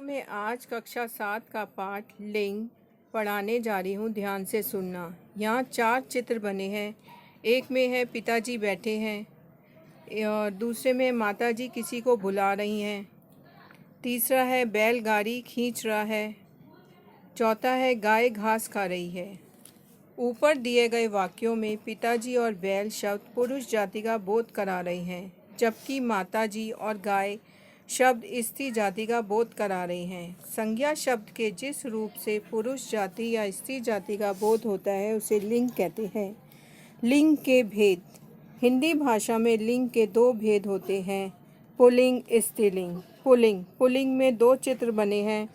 मैं आज कक्षा 7 का पाठ लिंग पढ़ाने जा रही हूँ। ध्यान से सुनना। यहाँ 4 चित्र बने हैं। एक में है पिताजी बैठे हैं और दूसरे में माताजी किसी को बुला रही हैं। तीसरा है बैलगाड़ी खींच रहा है। चौथा है गाय घास खा रही है। ऊपर दिए गए वाक्यों में पिताजी और बैल शब्द पुरुष जाति का बोध करा रहे हैं, जबकि माताजी और गाय शब्द स्त्री जाति का बोध करा रहे हैं। संज्ञा शब्द के जिस रूप से पुरुष जाति या स्त्री जाति का बोध होता है उसे लिंग कहते हैं। लिंग के भेद। हिंदी भाषा में लिंग के 2 भेद होते हैं, पुल्लिंग, स्त्रीलिंग। पुल्लिंग में 2 चित्र बने हैं।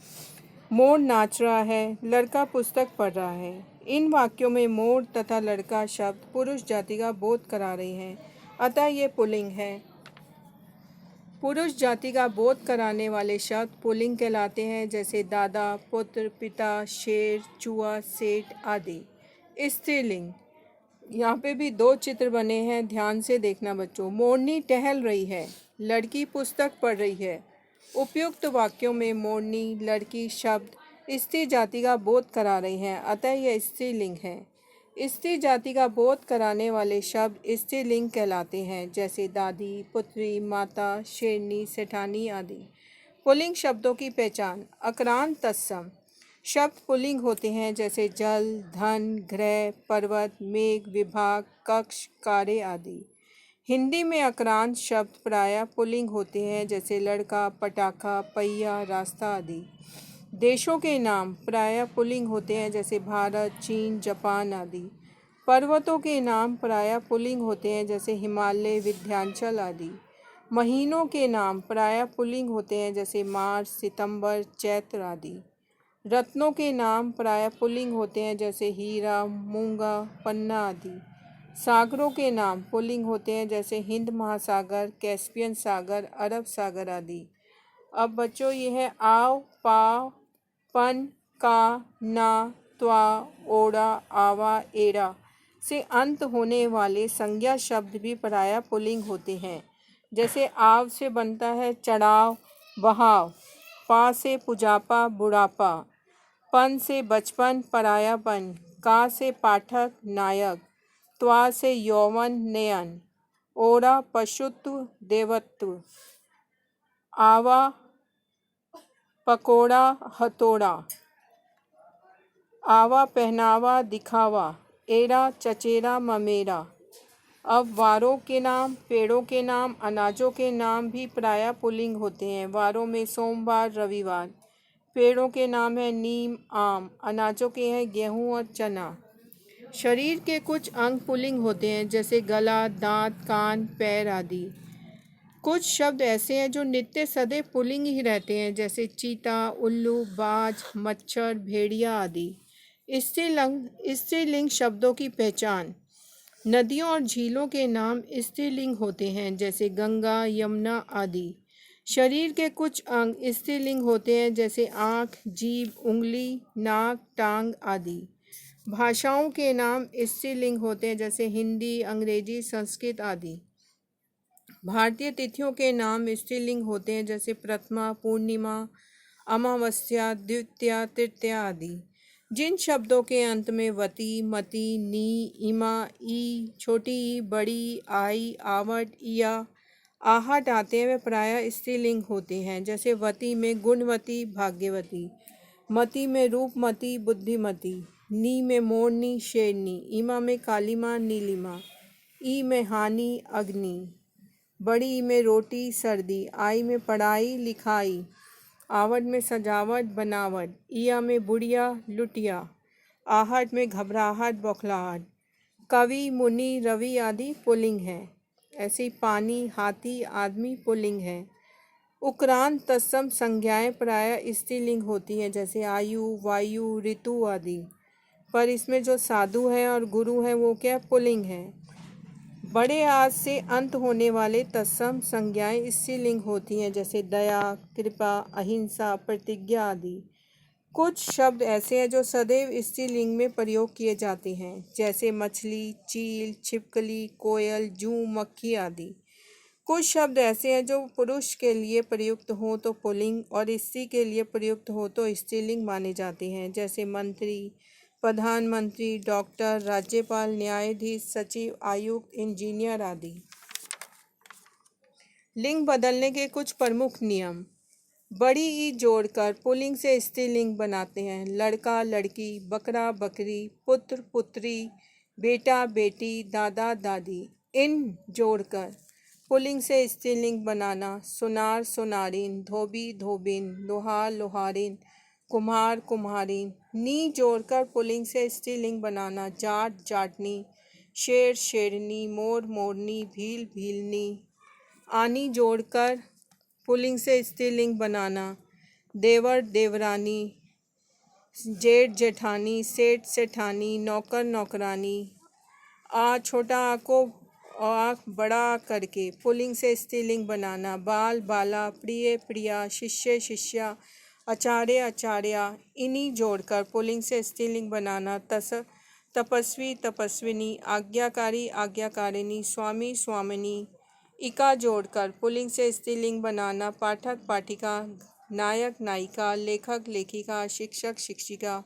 मोर नाच रहा है, लड़का पुस्तक पढ़ रहा है। इन वाक्यों में मोर तथा लड़का शब्द पुरुष जाति का बोध करा रहे हैं, अतः ये पुल्लिंग है। पुरुष जाति का बोध कराने वाले शब्द पुल्लिंग कहलाते हैं, जैसे दादा, पुत्र, पिता, शेर, चूहा, सेठ आदि। स्त्रीलिंग। यहाँ पे भी 2 चित्र बने हैं, ध्यान से देखना बच्चों। मोरनी टहल रही है, लड़की पुस्तक पढ़ रही है। उपयुक्त वाक्यों में मोरनी, लड़की शब्द स्त्री जाति का बोध करा रही हैं, अतः यह स्त्रीलिंग है। स्त्री जाति का बोध कराने वाले शब्द स्त्रीलिंग कहलाते हैं, जैसे दादी, पुत्री, माता, शेरनी, सेठानी आदि। पुल्लिंग शब्दों की पहचान। अकरांत तत्सम शब्द पुल्लिंग होते हैं, जैसे जल, धन, ग्रह, पर्वत, मेघ, विभाग, कक्ष, कार्य आदि। हिंदी में अकरांत शब्द प्रायः पुल्लिंग होते हैं, जैसे लड़का, पटाखा, पहिया, रास्ता आदि। देशों के नाम प्रायः पुल्लिंग होते हैं, जैसे भारत, चीन, जापान आदि। पर्वतों के नाम प्रायः पुल्लिंग होते हैं, जैसे हिमालय, विंध्याचल आदि। महीनों के नाम प्रायः पुल्लिंग होते हैं, जैसे मार्च, सितंबर, चैत्र आदि। रत्नों के नाम प्रायः पुल्लिंग होते हैं, जैसे हीरा, मूंगा, पन्ना आदि। सागरों के नाम पुल्लिंग होते हैं, जैसे हिंद महासागर, कैस्पियन सागर, अरब सागर आदि। अब बच्चों ये है आव, पाव, पन, का, ना, त्वा, ओड़ा, आवा, एड़ा से अंत होने वाले संज्ञा शब्द भी प्रायः पुल्लिंग होते हैं, जैसे आव से बनता है चढ़ाव, बहाव। पा से पुजापा, बुढ़ापा। पन से बचपन, परायापन। का से पाठक, नायक। त्वा से यौवन, नयन। ओड़ा पशुत्व, देवत्व। आवा पकोड़ा, हथौड़ा। आवा पहनावा, दिखावा। एड़ा चचेरा, ममेरा। अब वारों के नाम, पेड़ों के नाम, अनाजों के नाम भी प्रायः पुल्लिंग होते हैं। वारों में सोमवार, रविवार। पेड़ों के नाम है नीम, आम। अनाजों के हैं गेहूं और चना। शरीर के कुछ अंग पुल्लिंग होते हैं, जैसे गला, दांत, कान, पैर आदि। कुछ शब्द ऐसे हैं जो नित्य सदैव पुल्लिंग ही रहते हैं, जैसे चीता, उल्लू, बाज, मच्छर, भेड़िया आदि। स्त्रीलिंग शब्दों की पहचान। नदियों और झीलों के नाम स्त्रीलिंग होते हैं, जैसे गंगा, यमुना आदि। शरीर के कुछ अंग स्त्रीलिंग होते हैं, जैसे आँख, जीभ, उंगली, नाक, टांग आदि। भाषाओं के नाम स्त्रीलिंग होते हैं, जैसे हिंदी, अंग्रेजी, संस्कृत आदि। भारतीय तिथियों के नाम स्त्रीलिंग होते हैं, जैसे प्रथमा, पूर्णिमा, अमावस्या, द्वितीया, तृतीया आदि। जिन शब्दों के अंत में वती, मति, नी, इमा, ई, छोटी ई, बड़ी, आई, आवट, या, आहट आते हैं वे प्रायः स्त्रीलिंग होते हैं, जैसे वती में गुणवती, भाग्यवती। मति में रूपमती, बुद्धिमती। नी में मोरनी, शेरनी। इमा में कालीमा, नीलिमा। ई में हानि, अग्नि। बड़ी ई में रोटी, सर्दी। आई में पढ़ाई, लिखाई। आवट में सजावट, बनावट। इया में बुढ़िया, लुटिया। आहट में घबराहट, बौखलाहट। कवि, मुनि, रवि आदि पुल्लिंग है। ऐसे पानी, हाथी, आदमी पुल्लिंग है। उक्रांत तत्सम संज्ञाएं प्रायः स्त्रीलिंग होती हैं, जैसे आयु, वायु, ऋतु आदि। पर इसमें जो साधु है और गुरु है वो क्या पुल्लिंग है। बड़े आज से अंत होने वाले तत्सम संज्ञाएं स्त्रीलिंग होती हैं, जैसे दया, कृपा, अहिंसा, प्रतिज्ञा आदि। कुछ शब्द ऐसे हैं जो सदैव स्त्रीलिंग में प्रयोग किए जाते हैं, जैसे मछली, चील, छिपकली, कोयल, जूं, मक्खी आदि। कुछ शब्द ऐसे हैं जो पुरुष के लिए प्रयुक्त हो तो पुल्लिंग और स्त्री के लिए प्रयुक्त हो तो स्त्रीलिंग माने जाते हैं, जैसे मंत्री, प्रधानमंत्री, डॉक्टर, राज्यपाल, न्यायाधीश, सचिव, आयुक्त, इंजीनियर आदि। लिंग बदलने के कुछ प्रमुख नियम। बड़ी ई जोड़कर पुल्लिंग से स्त्रीलिंग बनाते हैं। लड़का लड़की, बकरा बकरी, पुत्र पुत्री, बेटा बेटी, दादा दादी। इन जोड़कर पुल्लिंग से स्त्रीलिंग बनाना। सुनार सुनारिन, धोबी धोबिन, लोहार लोहारिन, कुम्हार कुम्हारिन। नी जोड़कर पुल्लिंग से स्त्रीलिंग बनाना। जाट जाटनी, शेर शेरनी, मोर मोरनी, भील भीलनी। आनी जोड़कर पुल्लिंग से स्त्रीलिंग बनाना। देवर देवरानी, जेठ जेठानी, सेठ सेठानी, नौकर नौकरानी। छोटा आ को आ बड़ा आ करके पुल्लिंग से स्त्रीलिंग बनाना। बाल बाला, प्रिय प्रिया, शिष्य शिष्या, आचार्य आचार्या। इन्हीं जोड़कर पुल्लिंग से स्त्रीलिंग बनाना। तपस्वी तपस्विनी, आज्ञाकारी आज्ञाकारिणी, स्वामी स्वामिनी। इका जोड़कर पुल्लिंग से स्त्रीलिंग बनाना। पाठक पाठिका, नायक नायिका, लेखक लेखिका, शिक्षक शिक्षिका।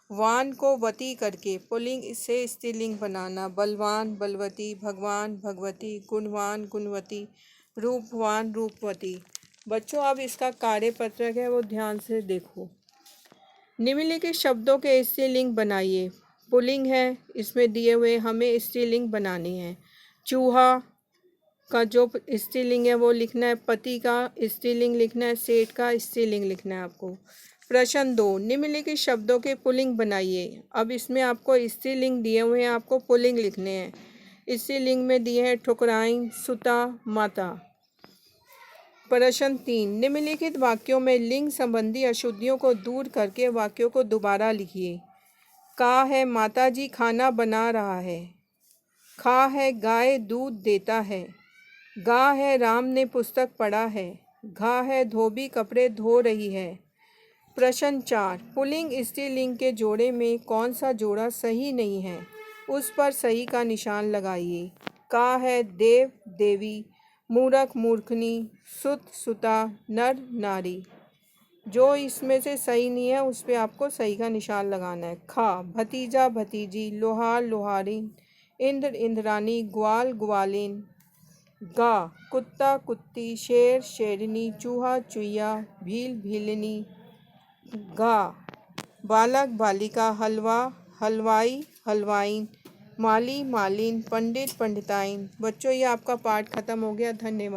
वान को वती करके पुल्लिंग से स्त्रीलिंग बनाना। बलवान बलवती, भगवान भगवती, गुणवान गुणवती, रूपवान रूपवती। बच्चों, अब इसका कार्यपत्रक है वो ध्यान से देखो। निम्नलिखित शब्दों के स्त्रीलिंग बनाइए। पुल्लिंग है, इसमें दिए हुए हमें स्त्रीलिंग बनानी है। चूहा का जो स्त्रीलिंग है वो लिखना है। पति का स्त्रीलिंग लिखना है। सेठ का स्त्रीलिंग लिखना है आपको। प्रश्न 2, निम्नलिखित शब्दों के पुल्लिंग बनाइए। अब इसमें आपको स्त्रीलिंग दिए हुए हैं, आपको पुल्लिंग लिखने हैं। स्त्रीलिंग में दिए हैं ठुकराइन, सुता, माता। प्रश्न 3, निम्नलिखित वाक्यों में लिंग संबंधी अशुद्धियों को दूर करके वाक्यों को दोबारा लिखिए। का है माता जी खाना बना रहा है। खा है गाय दूध देता है। गा है राम ने पुस्तक पढ़ा है। घा है धोबी कपड़े धो रही है। प्रश्न 4, पुल्लिंग स्त्रीलिंग के जोड़े में कौन सा जोड़ा सही नहीं है, उस पर सही का निशान लगाइए। का है देव देवी, मूर्ख मूर्खनी, सुत सुता, नर नारी। जो इसमें से सही नहीं है उस पर आपको सही का निशान लगाना है। खा भतीजा भतीजी, लोहार लोहारिन, इंद्र इंद्रानी, ग्वाल ग्वालिन। गा कुत्ता कुत्ती, शेर शेरनी, चूहा चुहिया, भील भीलनी। गा बालक बालिका, हलवा हलवाई हलवाइन, माली मालिन, पंडित पंडिताइन। बच्चों, ये आपका पाठ खत्म हो गया। धन्यवाद।